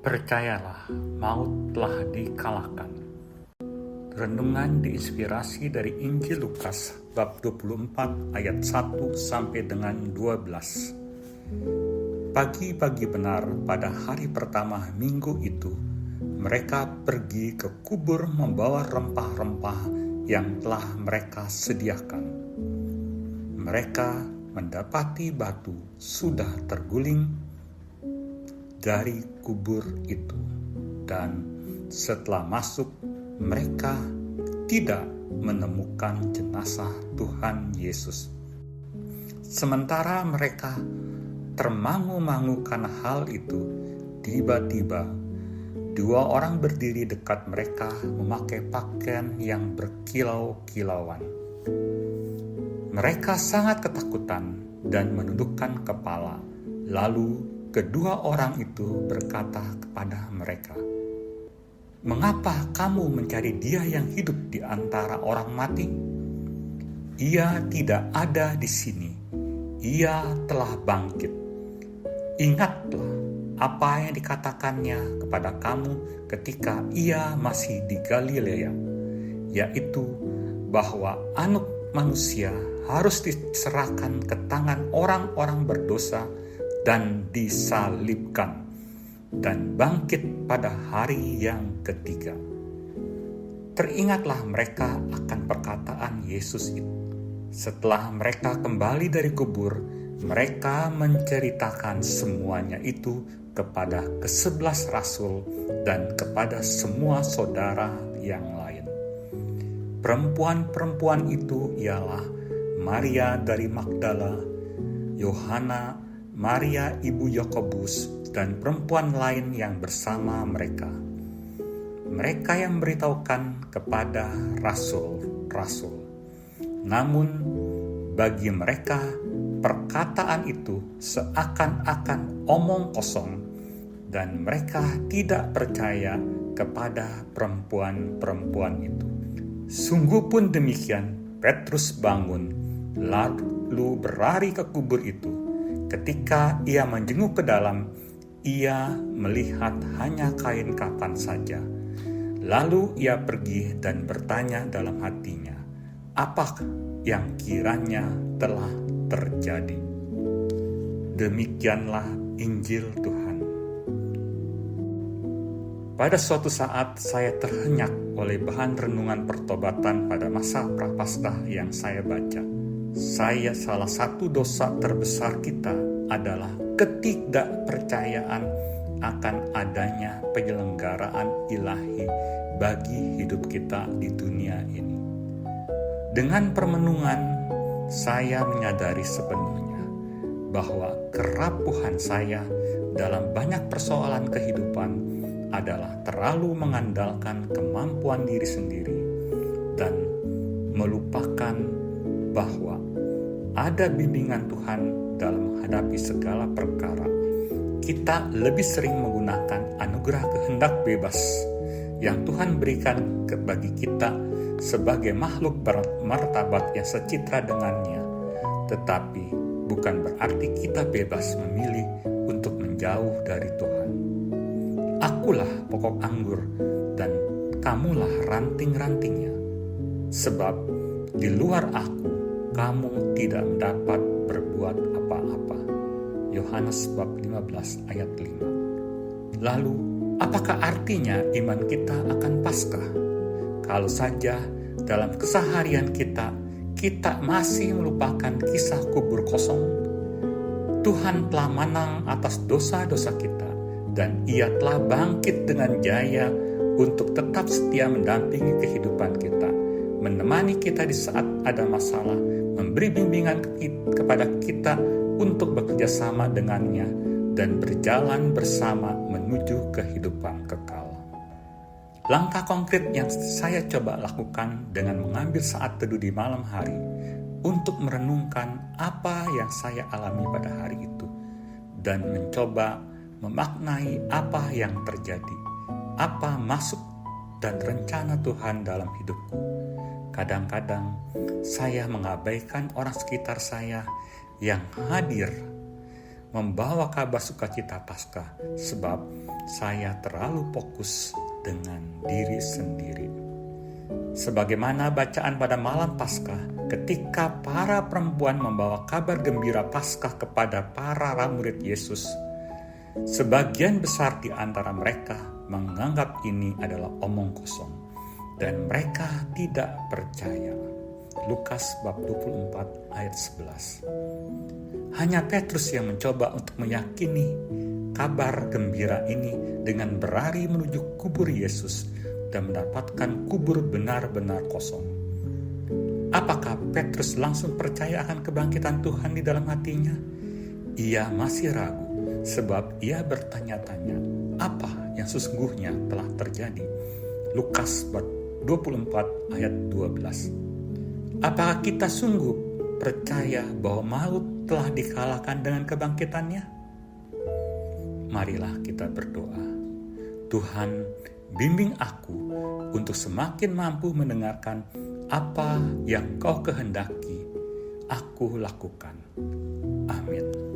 Percayalah, maut telah dikalahkan. Renungan diinspirasi dari Injil Lukas bab 24 ayat 1 sampai dengan 12. Pagi-pagi benar pada hari pertama minggu itu, mereka pergi ke kubur membawa rempah-rempah yang telah mereka sediakan. Mereka mendapati batu sudah terguling dari kubur itu, dan setelah masuk mereka tidak menemukan jenazah Tuhan Yesus. Sementara mereka termangu-mangu karena hal itu, tiba-tiba dua orang berdiri dekat mereka memakai pakaian yang berkilau-kilauan. Mereka sangat ketakutan dan menundukkan kepala. Lalu kedua orang itu berkata kepada mereka, "Mengapa kamu mencari Dia yang hidup di antara orang mati? Ia tidak ada di sini. Ia telah bangkit. Ingatlah apa yang dikatakannya kepada kamu ketika Ia masih di Galilea, yaitu bahwa Anak Manusia harus diserahkan ke tangan orang-orang berdosa dan disalibkan, dan bangkit pada hari yang ketiga." Teringatlah mereka akan perkataan Yesus itu. Setelah mereka kembali dari kubur, mereka menceritakan semuanya itu kepada ke-11 rasul dan kepada semua saudara yang lain. Perempuan-perempuan itu ialah Maria dari Magdala, Yohana, Maria ibu Yakobus, dan perempuan lain yang bersama mereka. Mereka yang memberitahukan kepada rasul-rasul. Namun bagi mereka perkataan itu seakan-akan omong kosong, dan mereka tidak percaya kepada perempuan-perempuan itu. Sungguh pun demikian, Petrus bangun lalu berlari ke kubur itu. Ketika ia menjenguk ke dalam, ia melihat hanya kain kafan saja. Lalu ia pergi dan bertanya dalam hatinya, apa yang kiranya telah terjadi. Demikianlah Injil Tuhan. Pada suatu saat saya terhenyak oleh bahan renungan pertobatan pada masa Prapaskah yang saya baca. Salah satu dosa terbesar kita adalah ketidakpercayaan akan adanya penyelenggaraan ilahi bagi hidup kita di dunia ini. Dengan permenungan, saya menyadari sepenuhnya bahwa kerapuhan saya dalam banyak persoalan kehidupan adalah terlalu mengandalkan kemampuan diri sendiri dan melupakan bahwa ada bimbingan Tuhan dalam menghadapi segala perkara. Kita lebih sering menggunakan anugerah kehendak bebas yang Tuhan berikan bagi kita sebagai makhluk bermartabat yang secitra dengannya. Tetapi bukan berarti kita bebas memilih untuk menjauh dari Tuhan. Akulah pokok anggur dan kamulah ranting-rantingnya. Sebab di luar aku kamu tidak dapat berbuat apa-apa. Yohanes bab 15 ayat 5. Lalu, apakah artinya iman kita akan Paskah? Kalau saja dalam keseharian kita masih melupakan kisah kubur kosong. Tuhan telah menang atas dosa-dosa kita, dan Ia telah bangkit dengan jaya untuk tetap setia mendampingi kehidupan kita, menemani kita di saat ada masalah, memberi bimbingan kepada kita untuk bekerja sama dengannya, dan berjalan bersama menuju kehidupan kekal. Langkah konkret yang saya coba lakukan dengan mengambil saat teduh di malam hari untuk merenungkan apa yang saya alami pada hari itu, dan mencoba memaknai apa yang terjadi, apa maksud dan rencana Tuhan dalam hidupku. Kadang-kadang saya mengabaikan orang sekitar saya yang hadir membawa kabar sukacita Paskah, sebab saya terlalu fokus dengan diri sendiri. Sebagaimana bacaan pada malam Paskah, ketika para perempuan membawa kabar gembira Paskah kepada para murid Yesus, sebagian besar di antara mereka menganggap ini adalah omong kosong dan mereka tidak percaya. Lukas bab 24 ayat 11. Hanya Petrus yang mencoba untuk meyakini kabar gembira ini dengan berlari menuju kubur Yesus dan mendapatkan kubur benar-benar kosong. Apakah Petrus langsung percaya akan kebangkitan Tuhan di dalam hatinya? Ia masih ragu, sebab ia bertanya-tanya apa yang sesungguhnya telah terjadi. Lukas bab 24 ayat 12. Apakah kita sungguh percaya bahwa maut telah dikalahkan dengan kebangkitannya? Marilah kita berdoa. Tuhan, bimbing aku untuk semakin mampu mendengarkan apa yang Kau kehendaki aku lakukan. Amin.